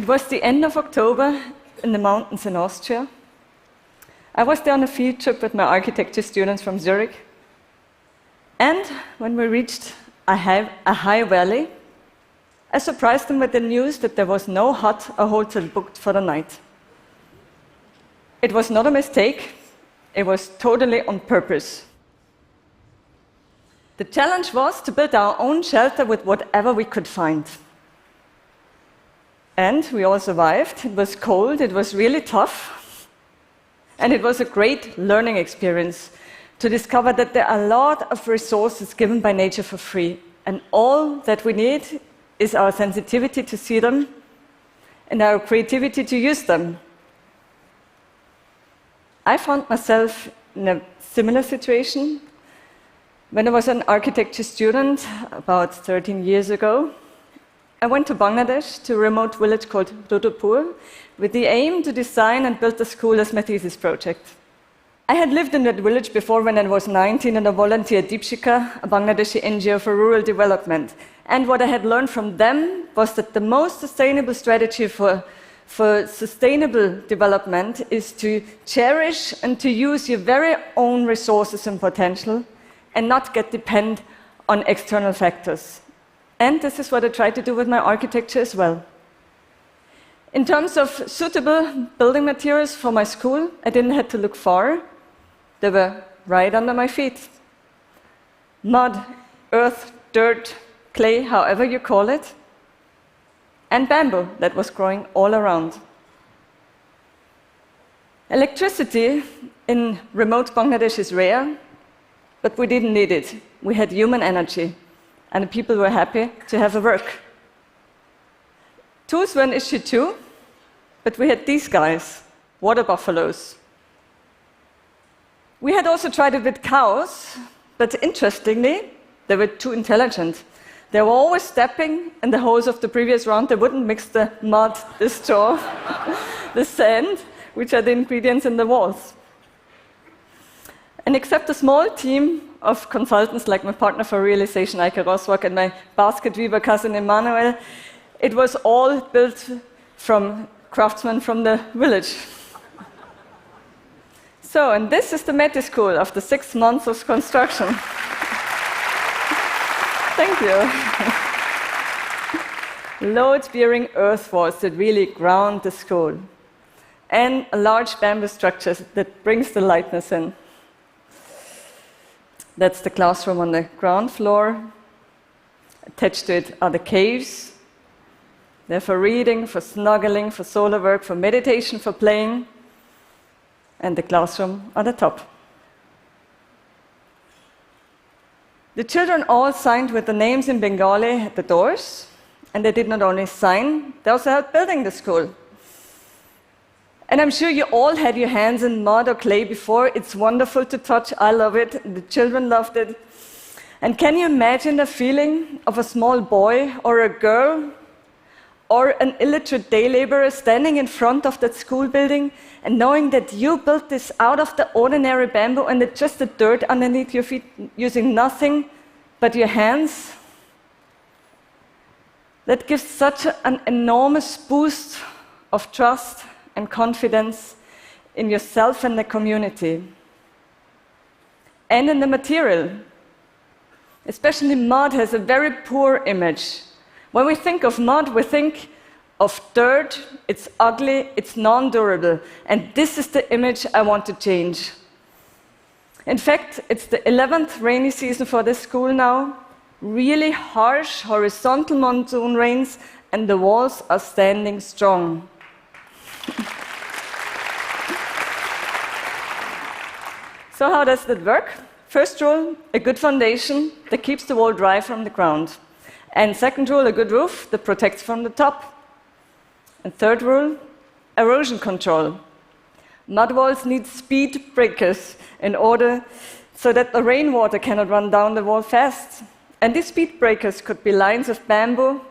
was the end of October in the mountains in Austria. I was there on a field trip with my architecture students from Zurich. And when we reached a high valley, I surprised them with the news that there was no hut or hotel booked for the night. It was not a mistake, it was totally on purpose. The challenge was to build our own shelter with whatever we could find. And we all survived. It was cold, it was really tough. And it was a great learning experience to discover that there are a lot of resources given by nature for free. And all that we need is our sensitivity to see them and our creativity to use them. I found myself in a similar situation when I was an architecture student about 13 years ago. I went to Bangladesh to a remote village called Rudapur with the aim to design and build the school as my thesis project. I had lived in that village before when I was 19 and I volunteered at Deepshikha, a Bangladeshi NGO for rural development. And what I had learned from them was that the most sustainable strategy for sustainable development is to cherish and to use your very own resources and potential and not get dependent on external factors. And this is what I try to do with my architecture as well. In terms of suitable building materials for my school, I didn't have to look far. They were right under my feet. Mud, earth, dirt, clay, however you call it, and bamboo that was growing all around. Electricity in remote Bangladesh is rare, but we didn't need it. We had human energy, and the people were happy to have a work. Tools were an issue too, but we had these guys, water buffaloes. We had also tried it with cows, but interestingly, they were too intelligent. They were always stepping in the holes of the previous round. They wouldn't mix the mud, the straw, the sand, which are the ingredients in the walls. And except a small team of consultants like my partner for realization, Eike Roswak, and my basket weaver cousin Emmanuel, it was all built from craftsmen from the village. So, and this is the Meti School after 6 months of construction. Thank you. Load-bearing earth walls that really ground the school. And a large bamboo structure that brings the lightness in. That's the classroom on the ground floor. Attached to it are the caves. They're for reading, for snuggling, for solo work, for meditation, for playing. And the classroom on the top. The children all signed with the names in Bengali at the doors, and they did not only sign, they also helped building the school. And I'm sure you all had your hands in mud or clay before. It's wonderful to touch. I love it. The children loved it. And can you imagine the feeling of a small boy or a girl or an illiterate day laborer standing in front of that school building and knowing that you built this out of the ordinary bamboo and it's just the dirt underneath your feet, using nothing but your hands? That gives such an enormous boost of trust and confidence in yourself and the community. And in the material. Especially mud has a very poor image. When we think of mud, we think of dirt, it's ugly, it's non-durable. And this is the image I want to change. In fact, it's the 11th rainy season for this school now. Really harsh horizontal monsoon rains, and the walls are standing strong. So how does that work? First rule, a good foundation that keeps the wall dry from the ground. And second rule, a good roof that protects from the top. And third rule, erosion control. Mud walls need speed breakers in order so that the rainwater cannot run down the wall fast. And these speed breakers could be lines of bamboo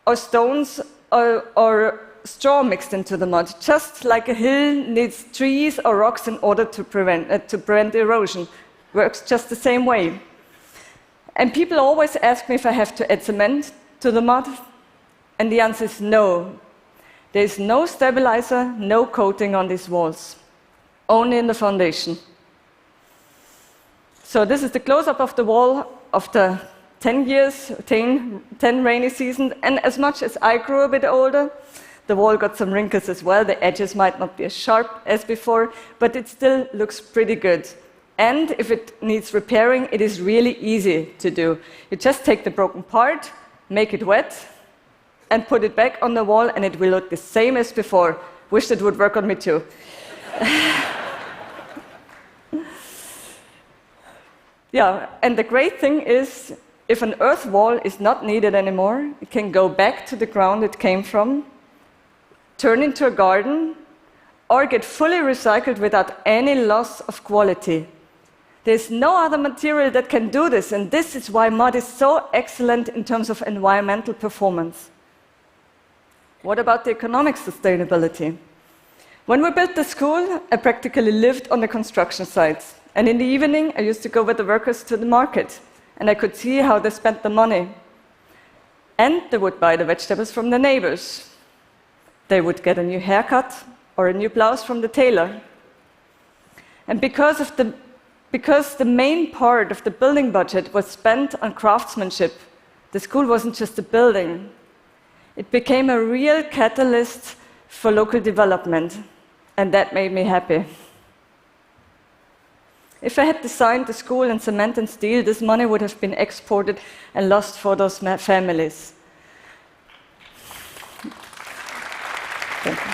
or stones or straw mixed into the mud, just like a hill needs trees or rocks in order to prevent erosion. Works just the same way. And people always ask me if I have to add cement to the mud, and the answer is no. There is no stabilizer, no coating on these walls, only in the foundation. So this is the close-up of the wall after 10 years, 10 rainy seasons, and as much as I grew a bit older, the wall got some wrinkles as well. The edges might not be as sharp as before, but it still looks pretty good. And if it needs repairing, it is really easy to do. You just take the broken part, make it wet, and put it back on the wall, and it will look the same as before. Wish it would work on me too. Yeah, and the great thing is, if an earth wall is not needed anymore, it can go back to the ground it came from, turn into a garden, or get fully recycled without any loss of quality. There's no other material that can do this, and this is why mud is so excellent in terms of environmental performance. What about the economic sustainability? When we built the school, I practically lived on the construction sites. And in the evening, I used to go with the workers to the market, and I could see how they spent the money. And they would buy the vegetables from the neighbors. They would get a new haircut or a new blouse from the tailor. And because the main part of the building budget was spent on craftsmanship, the school wasn't just a building. It became a real catalyst for local development, and that made me happy. If I had designed the school in cement and steel, this money would have been exported and lost for those families. Thank you.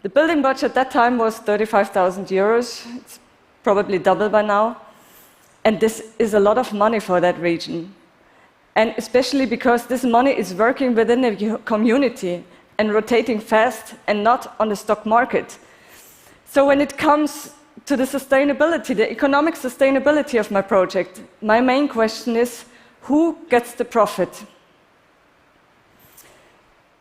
The building budget at that time was 35,000 euros. It's probably double by now. And this is a lot of money for that region. And especially because this money is working within a community and rotating fast and not on the stock market. So when it comes to the sustainability, the economic sustainability of my project, my main question is, who gets the profit?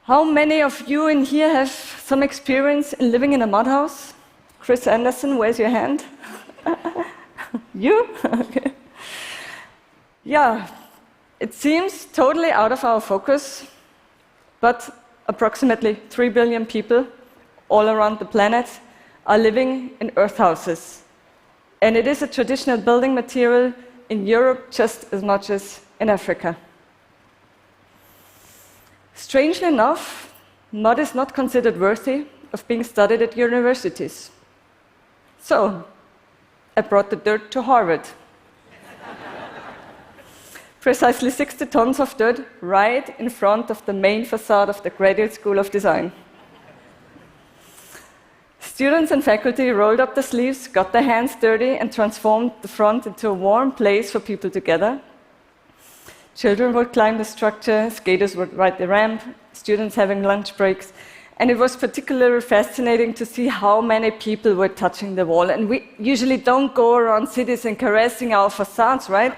How many of you in here have some experience in living in a mud house? Chris Anderson, where's your hand? You? Okay. Yeah, it seems totally out of our focus, but approximately 3 billion people all around the planet are living in earth houses. And it is a traditional building material in Europe just as much as in Africa. Strangely enough, mud is not considered worthy of being studied at universities. So, I brought the dirt to Harvard. Precisely 60 tons of dirt right in front of the main facade of the Graduate School of Design. Students and faculty rolled up the sleeves, got their hands dirty, and transformed the front into a warm place for people to gather. Children would climb the structure, skaters would ride the ramp, students having lunch breaks. And it was particularly fascinating to see how many people were touching the wall. And we usually don't go around cities and caressing our facades, right?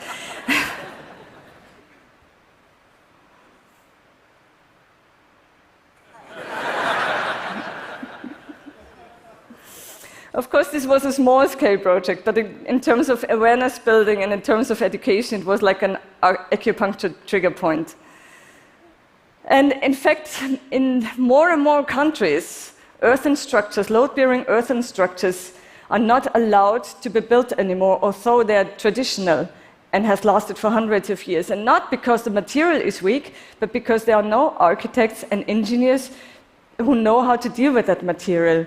Of course, this was a small-scale project, but in terms of awareness building and in terms of education, it was like an acupuncture trigger point. And in fact, in more and more countries, earthen structures, load-bearing earthen structures, are not allowed to be built anymore, although they are traditional and has lasted for hundreds of years. And not because the material is weak, but because there are no architects and engineers who know how to deal with that material.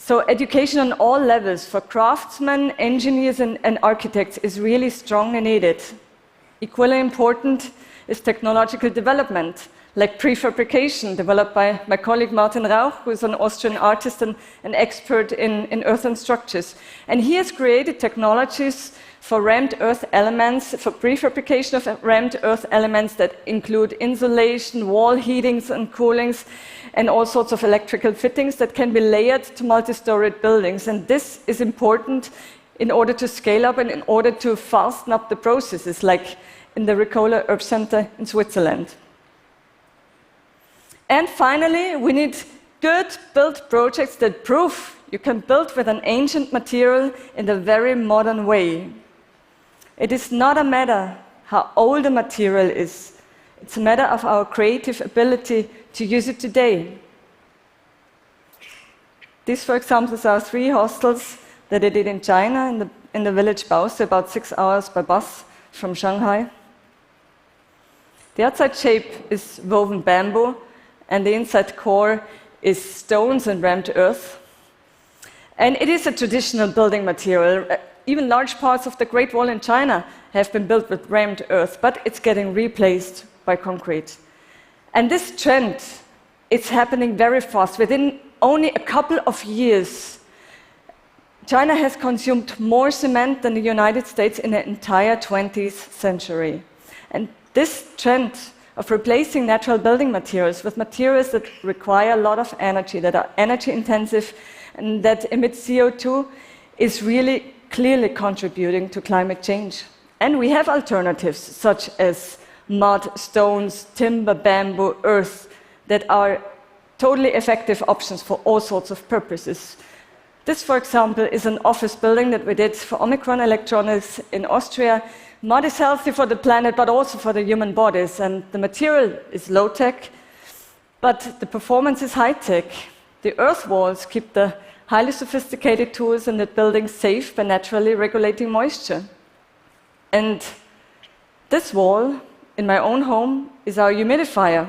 So education on all levels for craftsmen, engineers, and architects is really strongly needed. Equally important is technological development, like prefabrication, developed by my colleague Martin Rauch, who is an Austrian artist and an expert in earthen structures. And he has created technologies for rammed earth elements, for prefabrication of rammed earth elements that include insulation, wall heatings and coolings, and all sorts of electrical fittings that can be layered to multi-storied buildings. And this is important in order to scale up and in order to fasten up the processes, like in the Ricola Herb Center in Switzerland. And finally, we need good built projects that prove you can build with an ancient material in a very modern way. It is not a matter how old a material is. It's a matter of our creative ability to use it today. These, for example, are 3 hostels that I did in China, in the village Baosi, about 6 hours by bus from Shanghai. The outside shape is woven bamboo, and the inside core is stones and rammed earth. And it is a traditional building material. Even large parts of the Great Wall in China have been built with rammed earth, but it's getting replaced by concrete. And this trend, it's happening very fast. Within only a couple of years, China has consumed more cement than the United States in the entire 20th century. And this trend of replacing natural building materials with materials that require a lot of energy, that are energy intensive, and that emit CO2 is really clearly contributing to climate change. And we have alternatives such as mud, stones, timber, bamboo, earth that are totally effective options for all sorts of purposes. This, for example, is an office building that we did for Omicron Electronics in Austria. Mud is healthy for the planet, but also for the human bodies. And the material is low-tech, but the performance is high-tech. The earth walls keep the highly sophisticated tools in the building safe by naturally regulating moisture. And this wall, in my own home, is our humidifier.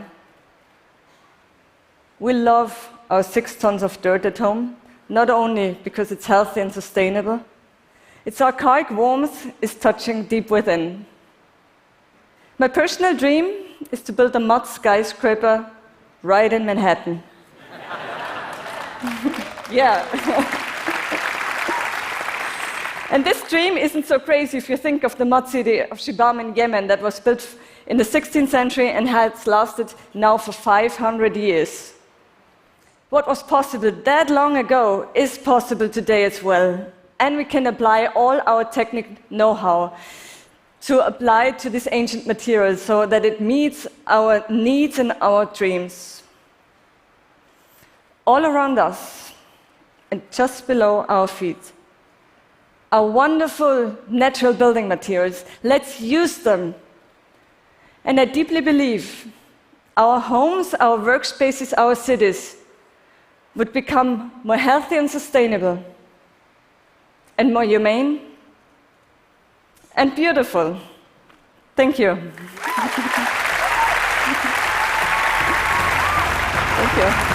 We love our 6 tons of dirt at home, not only because it's healthy and sustainable. Its archaic warmth is touching deep within. My personal dream is to build a mud skyscraper right in Manhattan. Yeah. And this dream isn't so crazy if you think of the mud city of Shibam in Yemen that was built in the 16th century and has lasted now for 500 years. What was possible that long ago is possible today as well. And we can apply all our technical know-how to apply to this ancient material so that it meets our needs and our dreams. All around us, and just below our feet, are wonderful natural building materials. Let's use them. And I deeply believe our homes, our workspaces, our cities would become more healthy and sustainable, and more humane and beautiful. Thank you. Thank you.